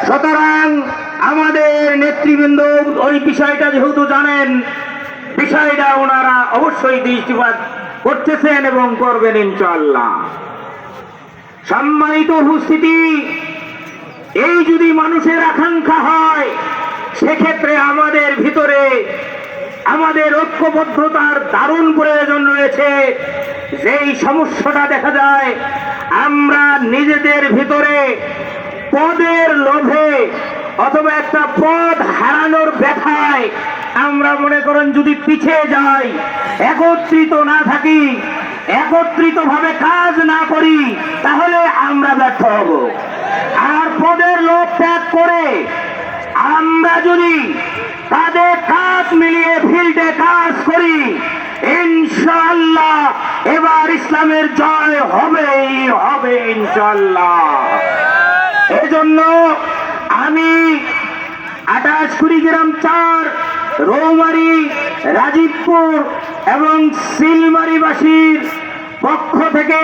সুতরাং আমাদের নেতৃবৃন্দ ওই বিষয়টা যেহেতু জানেন, বিষয়টা ওনারা অবশ্যই দৃষ্টিপাত করতেছেন এবং করবেন ইনশাআল্লাহ। সম্মানিত উপস্থিতি, এই যদি মানুষের আকাঙ্ক্ষা হয়, সেক্ষেত্রে আমাদের ভিতরে আমাদের ঐক্যবদ্ধতার দারুণ প্রয়োজন রয়েছে। যেই সমস্যাটা দেখা যায়, আমরা নিজেদের ভিতরে পদের লোভে অথবা একটা পদ হারানোর ব্যথায় আমরা মনে করেন যদি পিছিয়ে যাই, একত্রিত না থাকি, একত্রিত ভাবে কাজ না করি, তাহলে আমরা ব্যর্থ হব। আর পদের লোভ ত্যাগ করে আমরা যদি তাদের কাজ মিলিয়ে ফিল্ডে কাজ করি, ইনশাআল্লাহ এবার ইসলামের জয় হবেই হবে ইনশাআল্লাহ। এজন্য আমি 28 কুড়িগ্রাম 4, রৌমারী, রাজীবপুর এবং সিলমারীবাসীর পক্ষ থেকে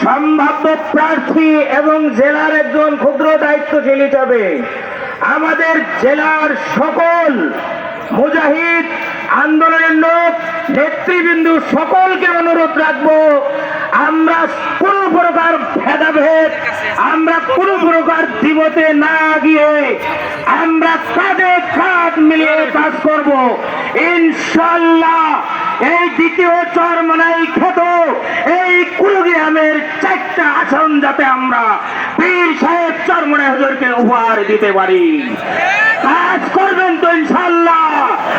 সম্ভাব্য প্রার্থী এবং জেলার একজন ক্ষুদ্র দায়িত্বশীল হিসাবে আমাদের জেলার সকল মুজাহিদ আন্দোলনের লোক নেতৃবৃন্দ সকলকে অনুরোধ রাখবো, আমরা কোনো প্রকার ভেদাভেদ, আমরা কোনো প্রকার দ্বিমতে না গিয়ে আমরা কাঁধে কাঁধ মিলিয়ে কাজ করব ইনশাআল্লাহ। এই দ্বিতীয় চরমনাই খ্যাত এই কুড়িগ্রামের 4টা আসন যাতে আমরা পীর সাহেব চরমনাই হুজুরকে উপহার দিতে পারি। কাজ করবেন তো ইনশাআল্লাহ।